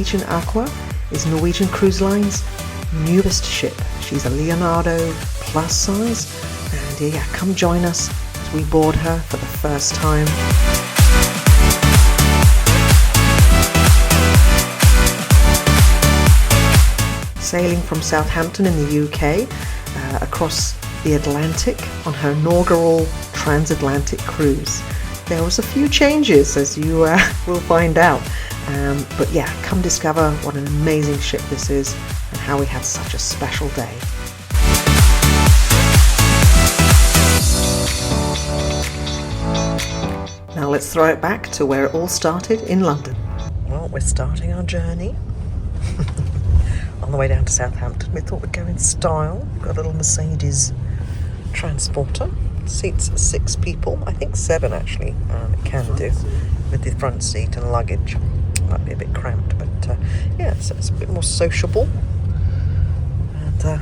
Norwegian Aqua is Norwegian Cruise Line's newest ship. She's a Leonardo plus size, and yeah, come join us as we board her for the first time. Sailing from Southampton in the UK across the Atlantic on her inaugural Transatlantic cruise. There was a few changes, as you will find out, but yeah, come discover what an amazing ship this is and how we had such a special day. Now let's throw it back to where it all started in London. Well, we're starting our journey. On the way down to Southampton, we thought we'd go in style. We've got a little Mercedes transporter. Seats 6 people, I think 7 actually, it can do, with the front seat and luggage. Might be a bit cramped, but yeah, so it's a bit more sociable. And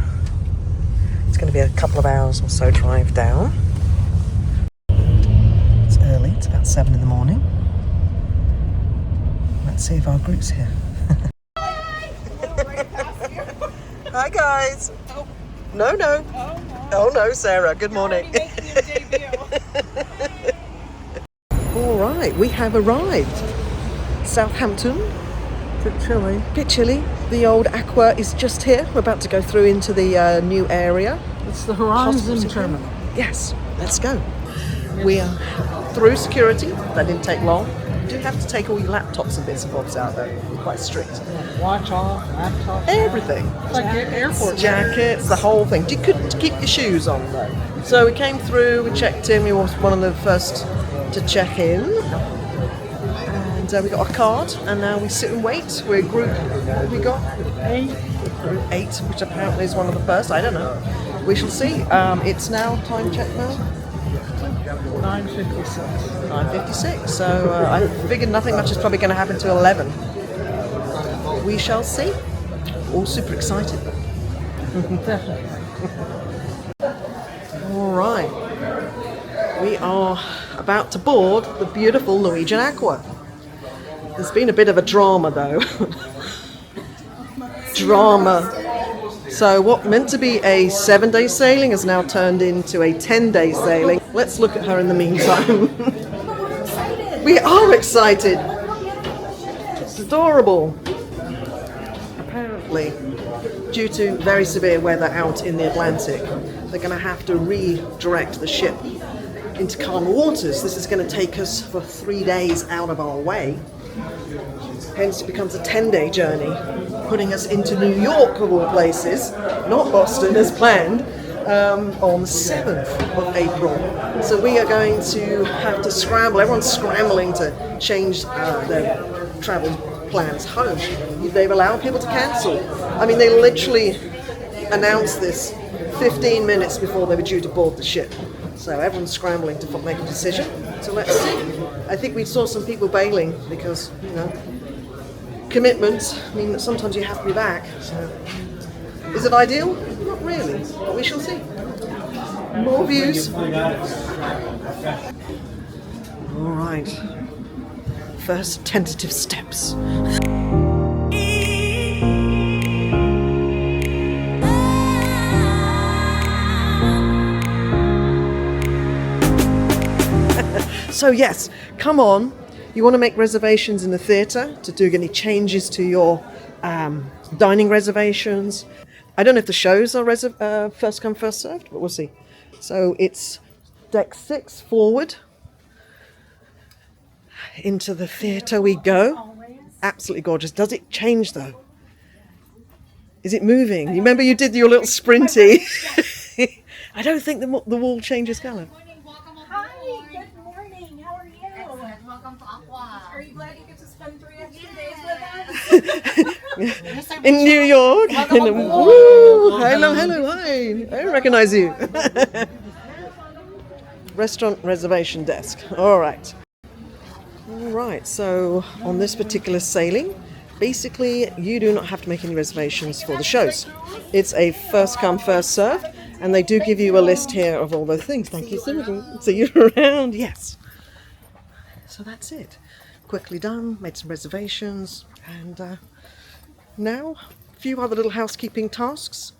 it's going to be a couple of hours or so drive down. It's early, it's about 7 in the morning. Let's see if our group's here. Hi guys. Oh. No. Oh no, Sarah. Good morning. All right, we have arrived. Southampton. Bit chilly. The old Aqua is just here. We're about to go through into the new area. It's the Horizon Terminal. Yes, let's go. We are through security. That didn't take long. You do have to take all your laptops and bits and bobs out though. Quite strict. Watch off, laptop. Everything. It's like airport jackets, the whole thing. You couldn't keep your shoes on though. So we came through, we checked in, we were one of the first to check in. And we got our card, and now we sit and wait. We're group, what have we got? 8. Group 8, which apparently is one of the first, I don't know. We shall see. It's now, time check now? 9:56. 9:56, so I figured nothing much is probably going to happen till 11. We shall see. All super excited. Definitely. All right. We are about to board the beautiful Norwegian Aqua. There's been a bit of a drama though. Drama. So what meant to be a 7-day sailing has now turned into a 10-day sailing. Let's look at her in the meantime. We are excited. It's adorable. Apparently, due to very severe weather out in the Atlantic, they're going to have to redirect the ship into calmer waters. This is going to take us for 3 days out of our way. Hence it becomes a 10-day journey, putting us into New York of all places, not Boston as planned, on the 7th of April. So we are going to have to scramble. Everyone's scrambling to change their travel plans home. They've allowed people to cancel. I mean, they literally announced this 15 minutes before they were due to board the ship. So everyone's scrambling to make a decision. So let's see. I think we saw some people bailing because, you know, commitments mean that sometimes you have to be back. So, is it ideal? Not really. We shall see. More views. All right. First tentative steps. So yes, come on. You want to make reservations in the theatre to do any changes to your dining reservations. I don't know if the shows are first come, first served, but we'll see. So it's deck 6 forward. Into the theatre we go. Absolutely gorgeous. Does it change though? Is it moving? You remember you did your little sprinty? I don't think the wall changes colour. Hi, good morning. How are you? Welcome to Aqua. Are you glad you get to spend 3 extra days with us? In New York. Woo! Hello, hi. I recognize you. Restaurant reservation desk. All right. So on this particular sailing, basically you do not have to make any reservations for the shows. It's a first come, first served, and they do give you a list here of all those things. Thank you so much. See you around. Yes. So that's it. Quickly done, made some reservations, and Now, a few other little housekeeping tasks,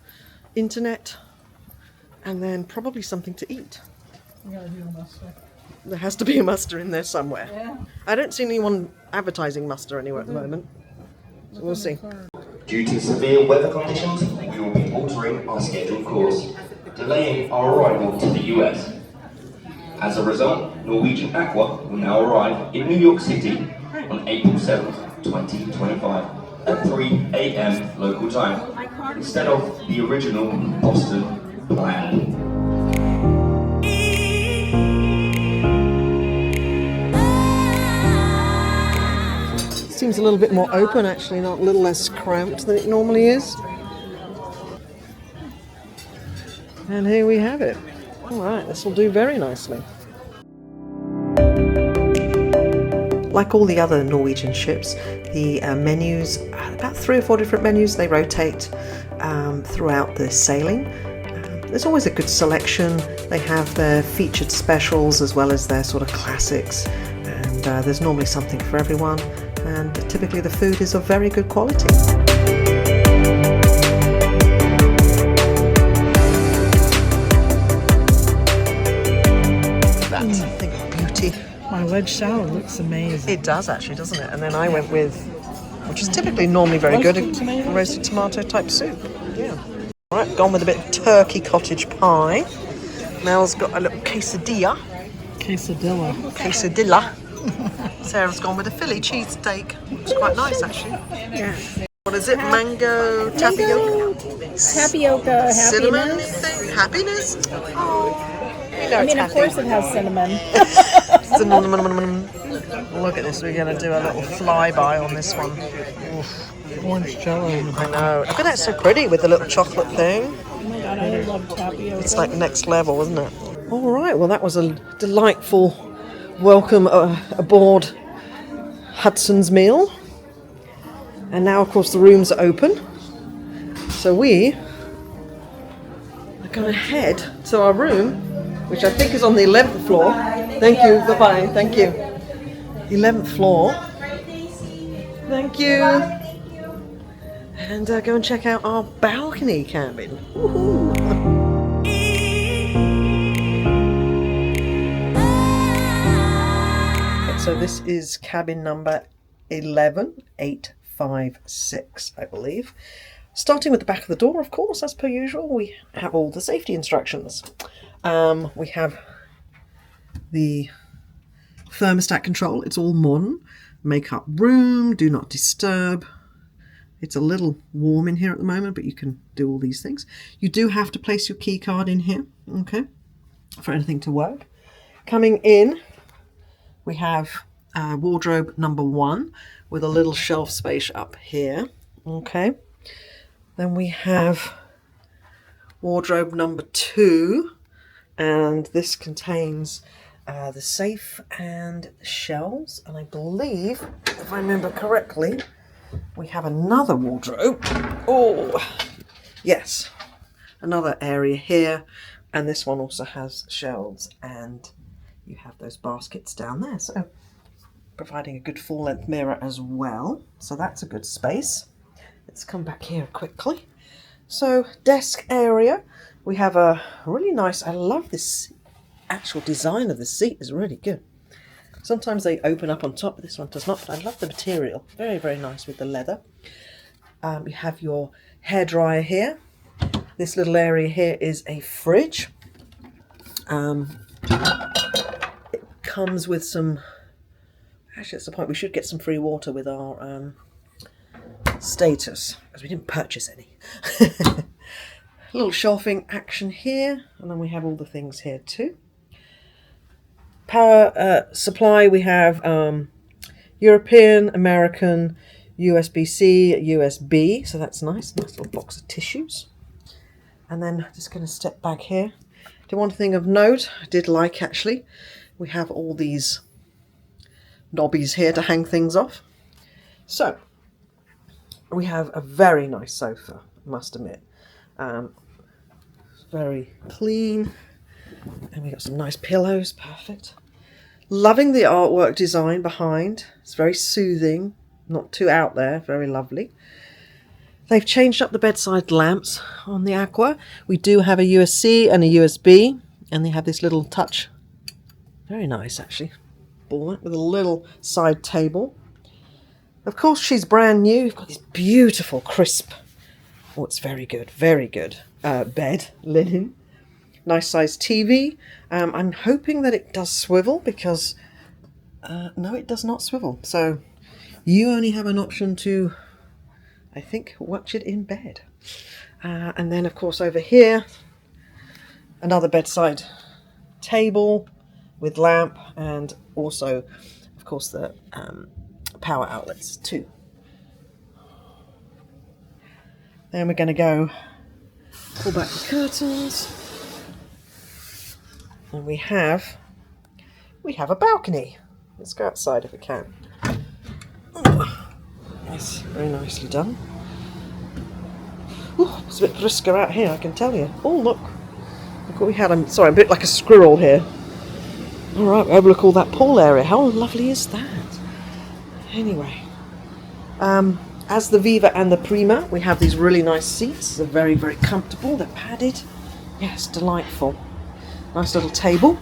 internet, and then probably something to eat. We gotta do a muster. There has to be a muster in there somewhere. Yeah. I don't see anyone advertising muster anywhere at the moment. So we'll see. Due to severe weather conditions, we will be altering our scheduled course, delaying our arrival to the US. As a result, Norwegian Aqua will now arrive in New York City on April 7th, 2025 at 3 a.m. local time, instead of the original Boston plan. Seems a little bit more open actually, not a little less cramped than it normally is. And here we have it. Alright, this will do very nicely. Like all the other Norwegian ships, the menus, about 3 or 4 different menus, they rotate throughout the sailing. There's always a good selection. They have their featured specials as well as their sort of classics, and there's normally something for everyone, and typically the food is of very good quality. That's a thing of beauty. My wedge salad looks amazing. It does actually, doesn't it? And then I went with, which is typically normally very good, a roasted tomato type soup. Yeah. All right, gone with a bit of turkey cottage pie. Mel's got a little quesadilla. Quesadilla. Sarah's gone with a Philly cheesesteak. It's quite nice actually. Yeah. What is it? Mango tapioca? Tapioca Cinnamon happiness. thing? Happiness? Oh, you know I it's mean, of happy. course it has cinnamon. Cinnamon. Look at this, we're going to do a little flyby on this one. Oof. Orange jello. I know. Look at that, so pretty with the little chocolate thing. Oh my god, I love tapioca. It's like next level, isn't it? All right, well that was a delightful welcome aboard Hudson's meal. And now, of course, the rooms are open. So we are going to head to our room, which I think is on the 11th floor. Thank you, bye-bye, thank you. 11th floor. Thank you. And go and check out our balcony cabin. Woohoo. So this is cabin number 11856, I believe. Starting with the back of the door, of course, as per usual, we have all the safety instructions. We have the thermostat control. It's all modern. Make up room, do not disturb. It's a little warm in here at the moment, but you can do all these things. You do have to place your key card in here, okay, for anything to work. Coming in, we have wardrobe number 1 with a little shelf space up here, okay. Then we have wardrobe number 2, and this contains the safe and shelves, and I believe, if I remember correctly, we have another wardrobe. Oh, yes, another area here, and this one also has shelves, and you have those baskets down there, so providing a good full-length mirror as well, so that's a good space. Let's come back here quickly. So desk area, we have a really nice, I love this actual design of the seat, is really good. Sometimes they open up on top, but this one does not. But I love the material. Very, very nice with the leather. You have your hairdryer here. This little area here is a fridge. It comes with some... Actually, that's the point. We should get some free water with our status, because we didn't purchase any. A little shelving action here. And then we have all the things here too. Power supply, we have European, American, USB-C, USB, so that's nice. Nice little box of tissues. And then just going to step back here. One thing of note, I did like actually, we have all these knobbies here to hang things off. So, we have a very nice sofa, I must admit. Very clean. And we got some nice pillows, perfect. Loving the artwork design behind. It's very soothing, not too out there, very lovely. They've changed up the bedside lamps on the Aqua. We do have a USB and a USB, and they have this little touch. Very nice, actually. Bullet with a little side table. Of course, she's brand new. You've got this beautiful, crisp. Oh, it's very good, bed linen. Nice size TV. I'm hoping that it does swivel because no, it does not swivel. So you only have an option to, I think, watch it in bed. And then, of course, over here, another bedside table with lamp and also, of course, the power outlets too. Then we're going to go pull back the curtains. And we have a balcony. Let's go outside if we can. Oh, yes, very nicely done. Ooh, it's a bit brisker out here, I can tell you. Oh, look what we had. I'm sorry, I'm a bit like a squirrel here. All right, we overlook all that pool area. How lovely is that? Anyway, as the Viva and the Prima, we have these really nice seats. They're very, very comfortable. They're padded. Yes, delightful. Nice little table.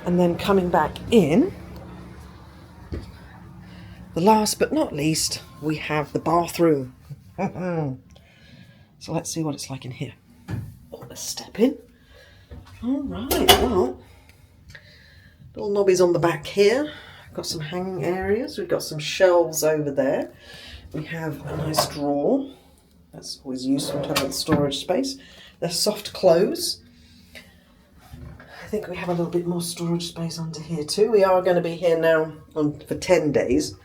And then coming back in, the last but not least, we have the bathroom. So let's see what it's like in here. Oh, let's step in. All right, well, little knobbies on the back here. Got some hanging areas. We've got some shelves over there. We have a nice drawer. That's always useful to have a storage space. They're soft close. I think we have a little bit more storage space under here too. We are going to be here now for 10 days.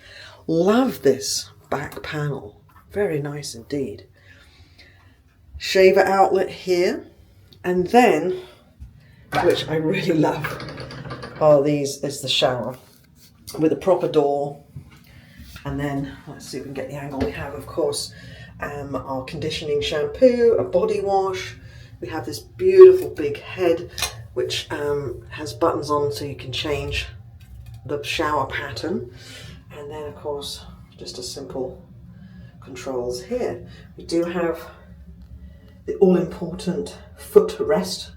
Love this back panel. Very nice indeed. Shaver outlet here. And then, which I really love, are these. There's the shower with a proper door. And then, let's see if we can get the angle. We have, of course, our conditioning shampoo, a body wash. We have this beautiful big head, which has buttons on so you can change the shower pattern. And then, of course, just a simple controls here. We do have the all-important footrest,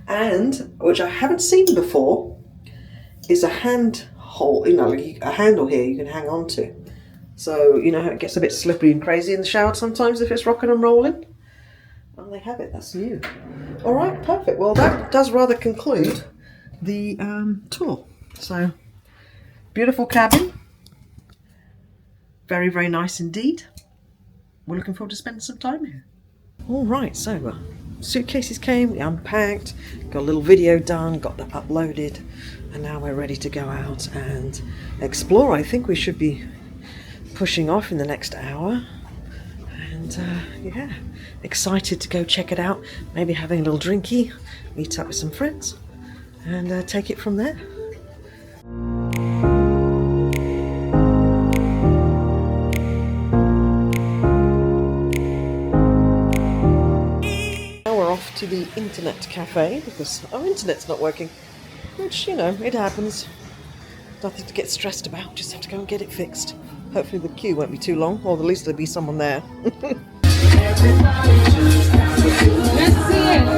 and, which I haven't seen before, is a handle here you can hang on to. So, you know how it gets a bit slippery and crazy in the shower sometimes if it's rocking and rolling? Well, they have it. That's new. All right, perfect. Well, that does rather conclude the tour. So, beautiful cabin. Very, very nice indeed. We're looking forward to spending some time here. All right, so suitcases came, we unpacked, got a little video done, got that uploaded, and now we're ready to go out and explore. I think we should be pushing off in the next hour. And yeah, excited to go check it out. Maybe having a little drinky, meet up with some friends, and take it from there. Now we're off to the internet cafe because our internet's not working, which, you know, it happens. Nothing to get stressed about, just have to go and get it fixed. Hopefully the queue won't be too long, or at least there'll be someone there. Let's see it.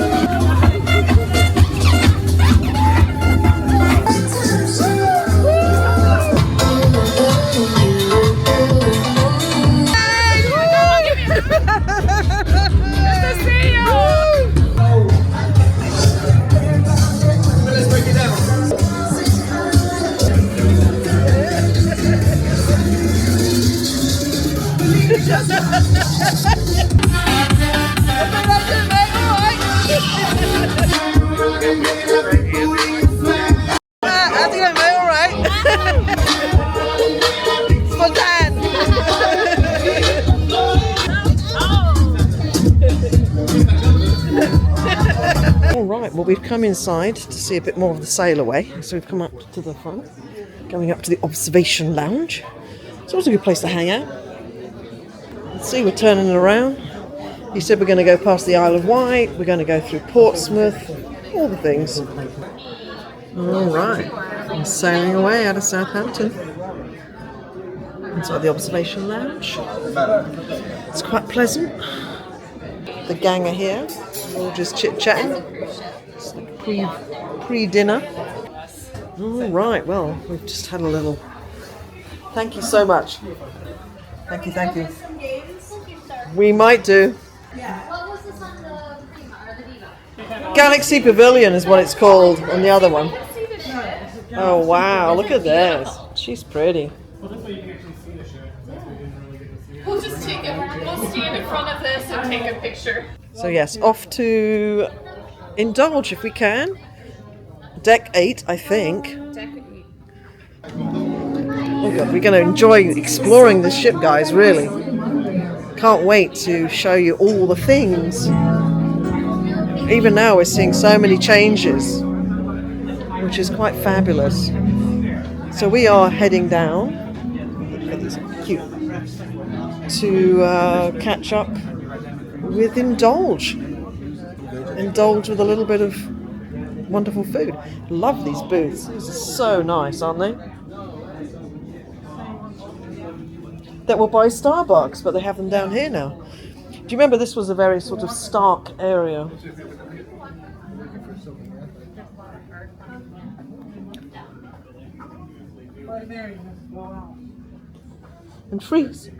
Alright, well, we've come inside to see a bit more of the sailaway, so we've come up to the front, going up to the observation lounge. It's always a good place to hang out. Let's see, we're turning it around. He said we're going to go past the Isle of Wight, we're going to go through Portsmouth, all the things. Alright, we're sailing away out of Southampton. inside the observation lounge. It's quite pleasant. The gang are here, all just chit-chatting. It's like pre-dinner. All right, well, we've just had a little... Thank you so much. Thank you, thank you. We might do. Galaxy Pavilion is what it's called on the other one. Oh wow, look at this. She's pretty. We'll just take it. We'll stand in front of this and take a picture. So yes, off to indulge if we can. Deck 8, I think. Oh god, we're going to enjoy exploring this ship, guys, really. Can't wait to show you all the things. Even now we're seeing so many changes, which is quite fabulous. So we are heading down, look at these cute, to catch up with Indulge. Indulge with a little bit of wonderful food. Love these booths. These are so nice, aren't they? That were by Starbucks, but they have them down here now. Do you remember this was a very sort of stark area? And freeze.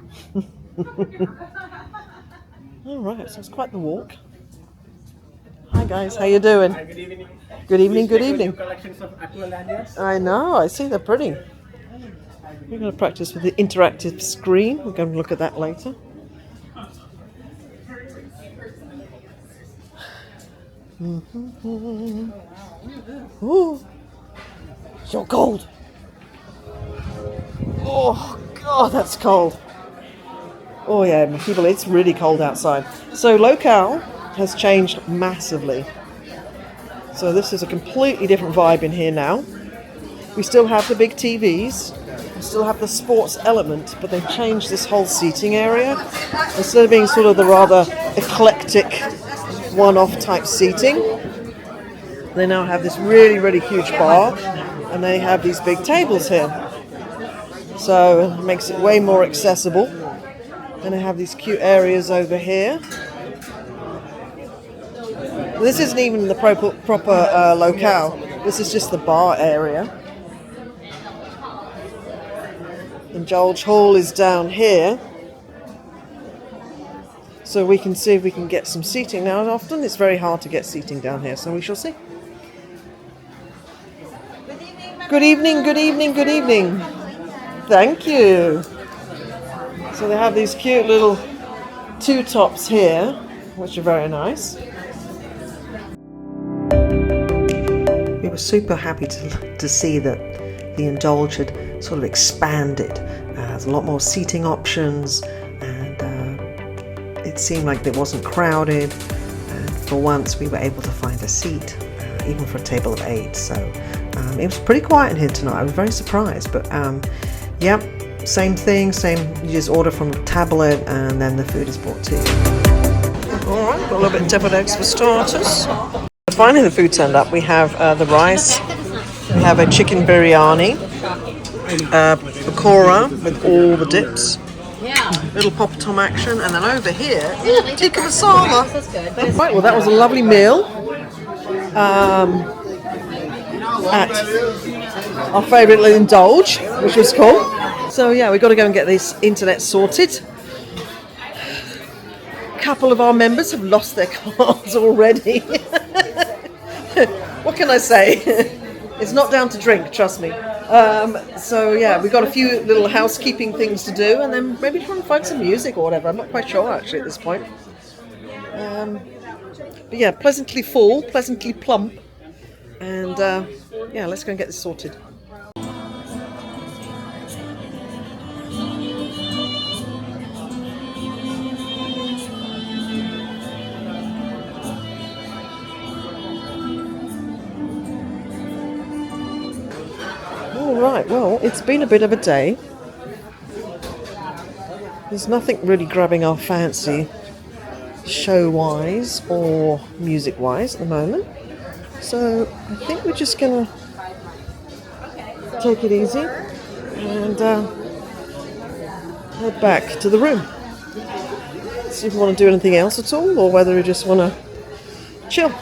All right, so it's quite the walk. Hi guys, how you doing? Good evening. Good evening, good evening. Collections of Aqua lanyards. I know, I see, they're pretty. We're going to practice with the interactive screen. We're going to look at that later. Ooh, so cold. Oh God, that's cold. Oh yeah, people, it's really cold outside. So locale has changed massively. So this is a completely different vibe in here now. We still have the big TVs. We still have the sports element, but they've changed this whole seating area. Instead of being sort of the rather eclectic one-off type seating, they now have this really, really huge bar, and they have these big tables here. So it makes it way more accessible. And they have these cute areas over here. This isn't even the proper locale. This is just the bar area. Indulge Hall is down here. So we can see if we can get some seating. Now, often it's very hard to get seating down here, so we shall see. Good evening, good evening, good evening. Thank you. So they have these cute little two tops here, which are very nice. We were super happy to see that the Indulge had sort of expanded. There's a lot more seating options, and it seemed like it wasn't crowded. And for once, we were able to find a seat, even for a table of 8. So it was pretty quiet in here tonight. I was very surprised, but yeah. Same thing, you just order from a tablet and then the food is brought to you. Alright, got a little bit of deviled eggs for starters. Finally the food turned up. We have the rice, we have a chicken biryani, pakora with all the dips, little pop tom action, and then over here, tikka masala. Right, well that was a lovely meal at our favourite Indulge, which was cool. So yeah, we've got to go and get this internet sorted. A couple of our members have lost their cards already. What can I say? It's not down to drink, trust me. So yeah, we've got a few little housekeeping things to do, and then maybe try and find some music or whatever. I'm not quite sure actually at this point. But yeah, pleasantly full, pleasantly plump. And yeah, let's go and get this sorted. Right, well, it's been a bit of a day. There's nothing really grabbing our fancy show-wise or music-wise at the moment. So I think we're just going to take it easy and head back to the room. See if we want to do anything else at all, or whether we just want to chill.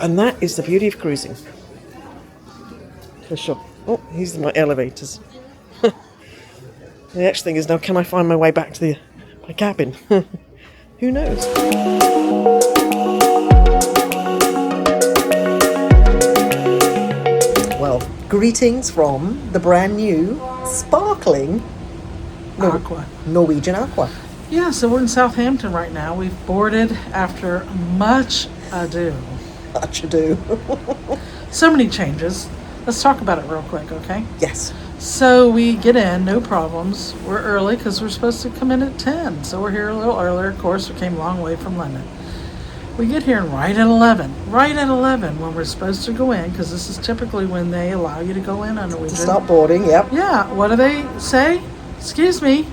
And that is the beauty of cruising. For sure. Oh, these are my elevators. The next thing is now, can I find my way back to my cabin? Who knows? Well, greetings from the brand new, sparkling Aqua. Norwegian Aqua. Yeah, so we're in Southampton right now. We've boarded after much ado. Much ado. So many changes. Let's talk about it real quick, okay? Yes. So we get in, no problems. We're early because we're supposed to come in at 10. So we're here a little earlier. Of course, we came a long way from London. We get here right at 11. Right at 11 when we're supposed to go in, because this is typically when they allow you to go in on Norwegian. Start boarding, yep. Yeah, what do they say? Excuse me,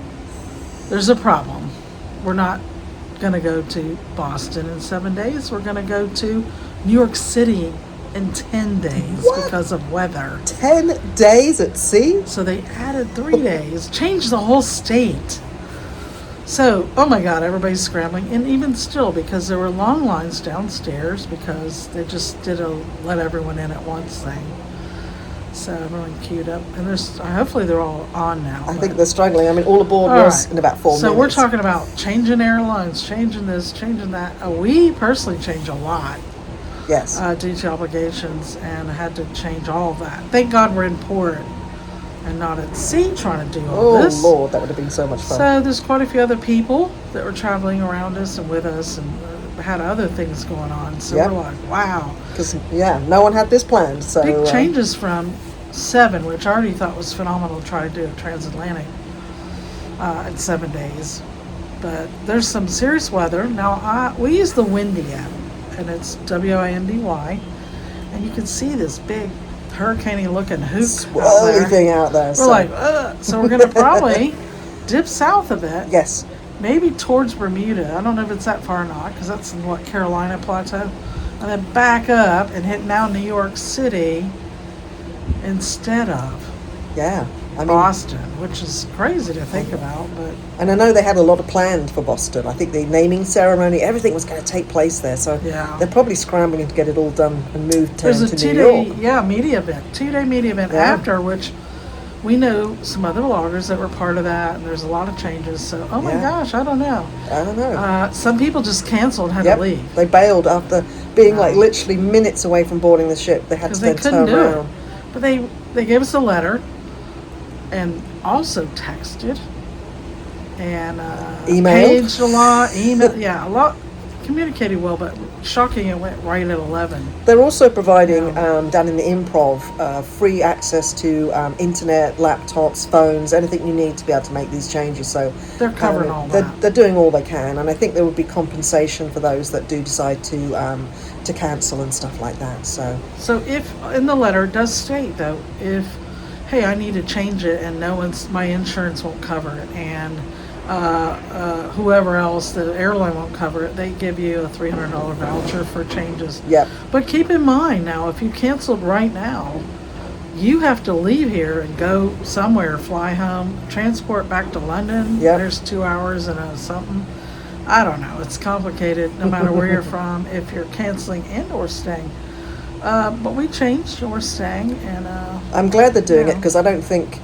there's a problem. We're not going to go to Boston in 7 days. We're going to go to New York City in 10 days because of weather. 10 days at sea? So they added 3 days, changed the whole state. So, oh my God, everybody's scrambling. And even still, because there were long lines downstairs because they just did a let everyone in at once thing. So everyone queued up. And there's hopefully they're all on now. I think they're struggling. I mean, all aboard All was right. in about 4 minutes. So we're talking about changing airlines, changing this, changing that. We personally change a lot Yes. due to obligations, and I had to change all of that. Thank God we're in port and not at sea trying to do all Oh, this. Lord, that would have been so much fun. So there's quite a few other people that were traveling around us and with us and had other things going on. So Yep. we're like, wow. Because, yeah, no one had this planned. So Big changes from 7, which I already thought was phenomenal to try to do a Transatlantic in 7 days. But there's some serious weather. Now, we use the Windy app, and it's WINDY, and you can see this big hurricane-y looking hook out swirly there. thing out there. We're So, like, ugh. So we're going to probably dip south a bit. yes. Maybe towards Bermuda. I don't know if it's that far or not, because that's in what, Carolina Plateau. And then back up and hit now New York City instead of Yeah. I mean, Boston, which is crazy to think about. But and I know they had a lot of planned for Boston. I think the naming ceremony, everything was going to take place there. So Yeah. they're probably scrambling to get it all done and moved there's a to New York. 2-day, media event. 2-day media event Yeah. after, which we know some other vloggers that were part of that, and there's a lot of changes. So, oh my Yeah. gosh, I don't know. I don't know. Some people just canceled, had Yep. to leave. They bailed after being like literally minutes away from boarding the ship. They had Because to they then couldn't turn do around. it. But they gave us a letter and also texted and Emailed. paged a lot, a lot, communicated well, but shocking it went right at 11. They're also providing down in the Improv free access to internet, laptops, phones, anything you need to be able to make these changes. So They're covering all that. They're doing all they can, and I think there would be compensation for those that do decide to cancel and stuff like that. So So if, in the letter, it does state though, if, hey, I need to change it and my insurance won't cover it, and whoever else, the airline won't cover it, they give you a $300 voucher for changes. Yep. But keep in mind now, if you canceled right now, you have to leave here and go somewhere, fly home, transport back to London. Yep. There's 2 hours and something. I don't know. It's complicated no matter where you're from if you're canceling and or staying. But we changed and we're staying. And I'm glad they're doing it, Yeah. because I don't think,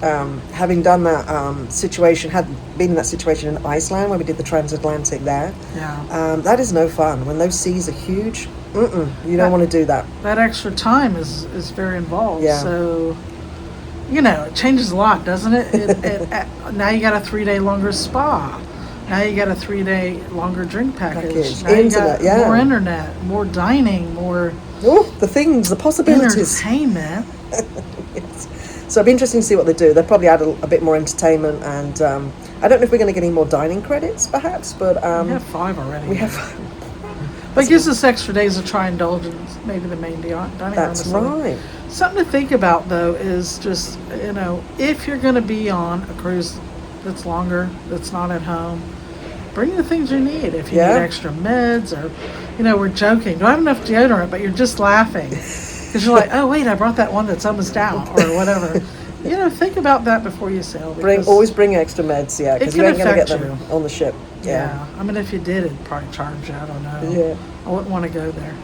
having done that situation, had been in that situation in Iceland when we did the Transatlantic there, yeah, that is no fun. When those seas are huge, you don't want to do that. that extra time is very involved. Yeah. So, it changes a lot, doesn't it? Now you got a 3-day longer spa. Now you got a 3-day longer drink package. Now you Internet, got yeah. more internet, more dining, more Oh, the possibilities. entertainment. So it'll be interesting to see what they do. They'll probably add a bit more entertainment, and I don't know if we're going to get any more dining credits, perhaps, but We have 5 already. we have. But it gives us extra days to try indulgence, maybe the main dining room. That's or something. right. Something to think about, though, is just, if you're going to be on a cruise that's longer, that's not at home, bring the things you need. If you Yeah. need extra meds or, we're joking. Do I have enough deodorant? But you're just laughing. Because you're like, oh, wait, I brought that one that's almost out or whatever. You know, think about that before you sail. Always bring extra meds, yeah, because it you can ain't going to get affect them you. on the ship. Yeah. I mean, if you did, it'd probably charge you. I don't know. Yeah. I wouldn't want to go there.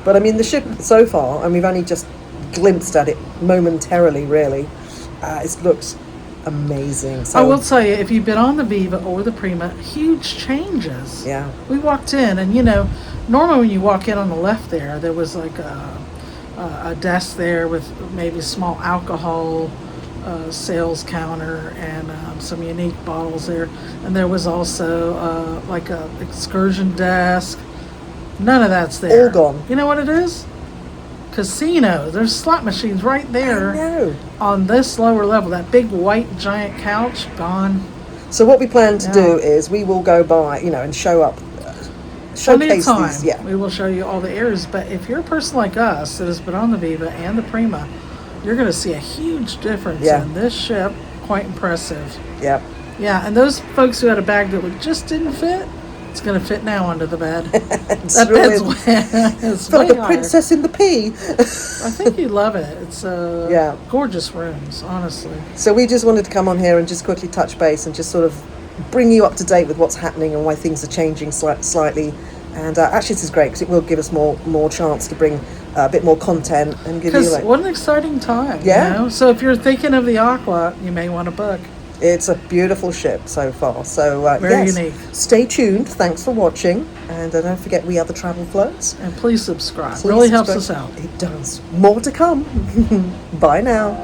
But I mean, the ship so far, and we've only just glimpsed at it momentarily, really, it looks amazing. So, I will tell you, if you've been on the Viva or the Prima, huge changes. Yeah. We walked in, and you know, normally when you walk in on the left there was like a desk there with maybe a small alcohol sales counter and some unique bottles there. And there was also like a excursion desk. None of that's there. All gone. You know what it is? Casino. There's slot machines right there. I know. On this lower level. That big white giant couch, gone. So what we plan to Yeah. do is we will go by, you know, and Plenty of showcase time. these. Yeah. We will show you all the areas. But if you're a person like us that has been on the Viva and the Prima, you're going to see a huge difference Yeah. in this ship. Quite impressive. Yeah. Yeah, and those folks who had a bag that just didn't fit, it's going to fit now under the bed. It's That really- bed's way, it's feel like way a higher. princess in the pea. I think you'd love it. It's Yeah. gorgeous rooms, honestly. So we just wanted to come on here and just quickly touch base and just sort of bring you up to date with what's happening and why things are changing slightly. And actually, this is great because it will give us more chance to bring a bit more content and give you Because like. what an exciting time. Yeah. You know? So if you're thinking of the Aqua, you may want to book. It's a beautiful ship so far. So Very yes, unique. stay tuned. Thanks for watching, and don't forget we are the Travel Floats. And please subscribe. Please really helps subscribe. us out. It does. More to come. Bye now.